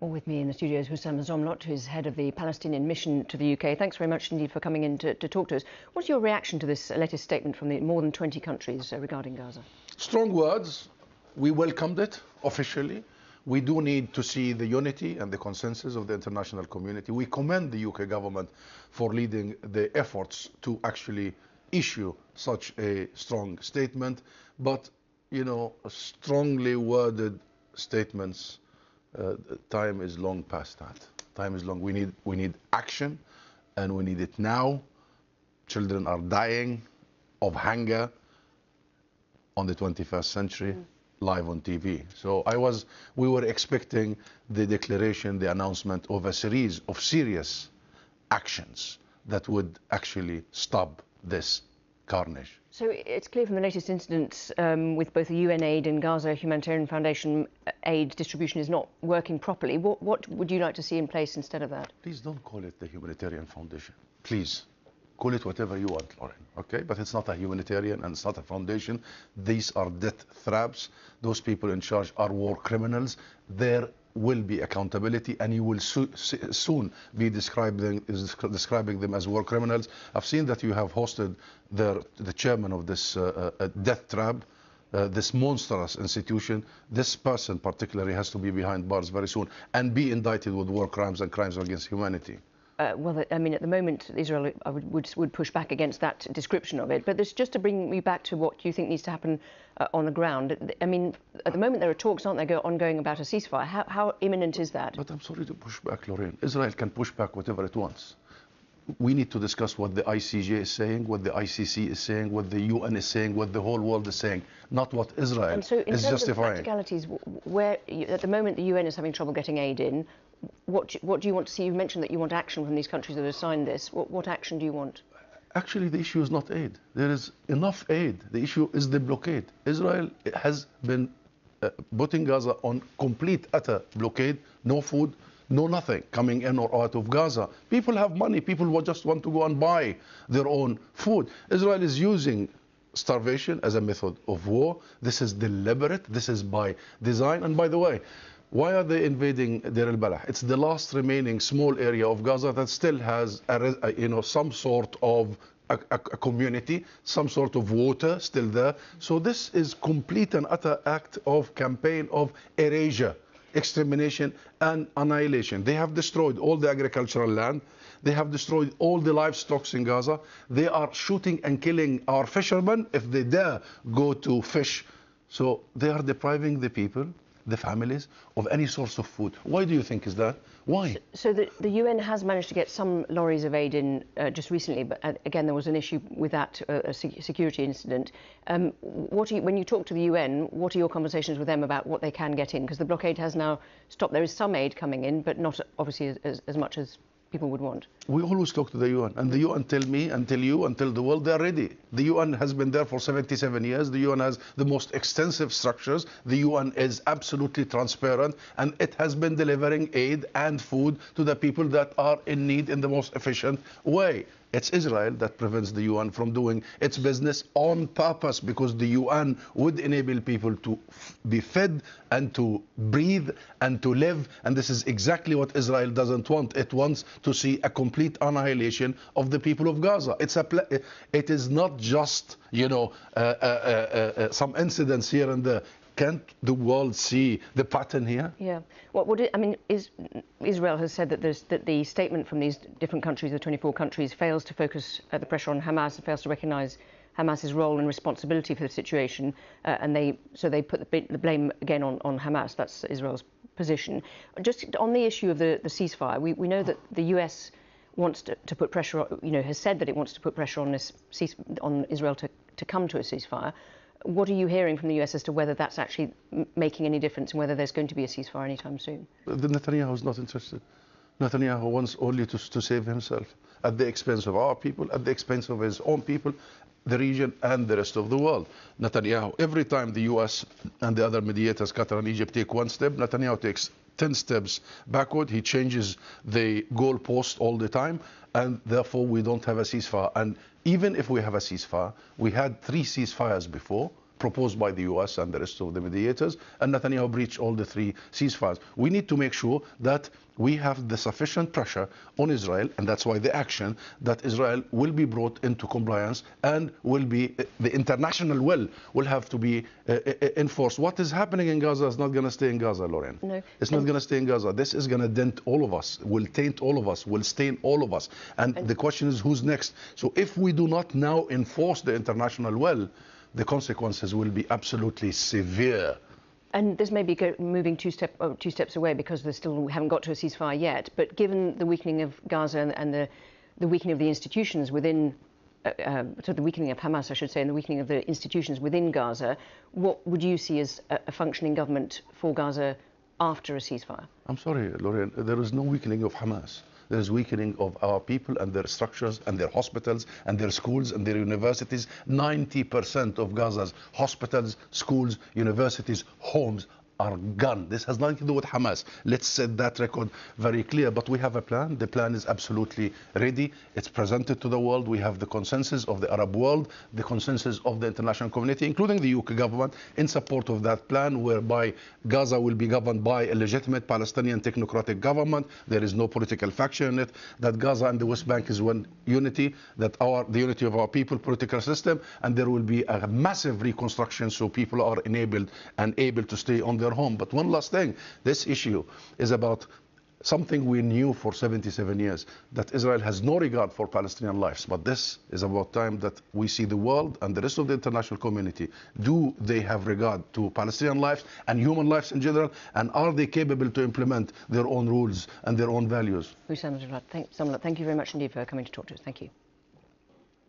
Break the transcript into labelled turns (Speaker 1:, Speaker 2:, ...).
Speaker 1: Well, with me in the studio is Husam Zomlot, who's head of the Palestinian mission to the UK. Thanks very much indeed for coming in to talk to us. What's your reaction to this latest statement from the more than 20 countries regarding Gaza?
Speaker 2: Strong words. We welcomed it officially. We do need to see the unity and the consensus of the international community. We commend the UK government for leading the efforts to actually issue such a strong statement. But, you know, strongly worded statements, time is long past that. Time is long. We need action, and we need it now. Children are dying of hunger on the 21st century, live on TV. So we were expecting the declaration, the announcement of a series of serious actions that would actually stop this carnage.
Speaker 1: So it's clear from the latest incidents with both the UN aid and Gaza Humanitarian Foundation aid distribution is not working properly. What would you like to see in place instead of that?
Speaker 2: Please don't call it the Humanitarian Foundation. Please. Call it whatever you want, Lauren, okay? But it's not a humanitarian and it's not a foundation. These are death traps. Those people in charge are war criminals. There will be accountability, and you will soon be describing them as war criminals. I've seen that you have hosted the chairman of this death trap, this monstrous institution. This person particularly has to be behind bars very soon and be indicted with war crimes and crimes against humanity.
Speaker 1: Well, I mean, at the moment, Israel would push back against that description of it. But this, just to bring me back to what you think needs to happen on the ground. I mean, at the moment, there are talks, aren't there, ongoing about a ceasefire. How imminent is that?
Speaker 2: But I'm sorry to push back, Lorraine. Israel can push back whatever it wants. We need to discuss what the ICJ is saying, what the ICC is saying, what the UN is saying, what the whole world is saying, not what Israel is justifying.
Speaker 1: And so in terms of practicalities, where at the moment the UN is having trouble getting aid in, what do you want to see? You mentioned that you want action from these countries that have signed this. What action do you want?
Speaker 2: Actually, the issue is not aid. There is enough aid. The issue is the blockade. Israel has been putting Gaza on complete, utter blockade. No food, no nothing coming in or out of Gaza. People have money. People will just want to go and buy their own food. Israel is using starvation as a method of war. This is deliberate. This is by design. And by the way, why are they invading Deir al-Balah? It's the last remaining small area of Gaza that still has some sort of a community, some sort of water still there. So this is complete and utter act of campaign of erasure, extermination and annihilation. They have destroyed all the agricultural land. They have destroyed all the livestock in Gaza. They are shooting and killing our fishermen if they dare go to fish. So they are depriving the people, the families, of any source of food. Why do you think is that? Why?
Speaker 1: So the UN has managed to get some lorries of aid in just recently, but again, there was an issue with that, a security incident. When you talk to the UN, what are your conversations with them about what they can get in? Because the blockade has now stopped. There is some aid coming in, but not obviously as much as people would want.
Speaker 2: We always talk to the UN, and the UN tell me and tell you and tell the world they're ready. The UN has been there for 77 years. The UN has the most extensive structures. The UN is absolutely transparent, and it has been delivering aid and food to the people that are in need in the most efficient way. It's Israel that prevents the UN from doing its business on purpose, because the UN would enable people to be fed and to breathe and to live. And this is exactly what Israel doesn't want. It wants to see a complete annihilation of the people of Gaza. It is not just, some incidents here and there. Can't the world see the pattern here?
Speaker 1: Yeah. Israel has said that the statement from these different countries, the 24 countries, fails to focus the pressure on Hamas and fails to recognise Hamas's role and responsibility for the situation, and they put the blame again on Hamas. That's Israel's position. Just on the issue of the ceasefire, we know that the US wants to put pressure, has said that it wants to put pressure on Israel to come to a ceasefire. What are you hearing from the US as to whether that's actually making any difference and whether there's going to be a ceasefire anytime soon?
Speaker 2: Netanyahu is not interested. Netanyahu wants only to save himself at the expense of our people, at the expense of his own people, the region and the rest of the world. Netanyahu, every time the US and the other mediators, Qatar and Egypt, take one step, Netanyahu takes 10 steps backward. He changes the goalpost all the time, and therefore we don't have a ceasefire. And even if we have a ceasefire, we had 3 ceasefires before, proposed by the US and the rest of the mediators, and Netanyahu breached all the 3 ceasefires. We need to make sure that we have the sufficient pressure on Israel, and that's why the action that Israel will be brought into compliance and will be, the international will have to be enforced. What is happening in Gaza is not going to stay in Gaza, Lauren.
Speaker 1: No.
Speaker 2: It's not going to stay in Gaza. This is going to dent all of us, will taint all of us, will stain all of us. And the question is, who's next? So if we do not now enforce the international the consequences will be absolutely severe.
Speaker 1: And this may be moving two steps away because we haven't got to a ceasefire yet. But given the weakening of Gaza and the weakening of the institutions within, the weakening of Hamas, I should say, and the weakening of the institutions within Gaza, what would you see as a functioning government for Gaza after a ceasefire?
Speaker 2: I'm sorry, Lauren, there is no weakening of Hamas. There is weakening of our people and their structures and their hospitals and their schools and their universities. 90% of Gaza's hospitals, schools, universities, homes are gone. This has nothing to do with Hamas. Let's set that record very clear. But we have a plan. The plan is absolutely ready. It's presented to the world. We have the consensus of the Arab world, the consensus of the international community, including the UK government, in support of that plan, whereby Gaza will be governed by a legitimate Palestinian technocratic government. There is no political faction in it. That Gaza and the West Bank is one unity, that the unity of our people, political system, and there will be a massive reconstruction so people are enabled and able to stay on their home. But one last thing, this issue is about something we knew for 77 years, that Israel has no regard for Palestinian lives. But this is about time that we see the world and the rest of the international community. Do they have regard to Palestinian lives and human lives in general? And are they capable to implement their own rules and their own values?
Speaker 1: Husam Zomlot, thank you very much indeed for coming to talk to us. Thank you.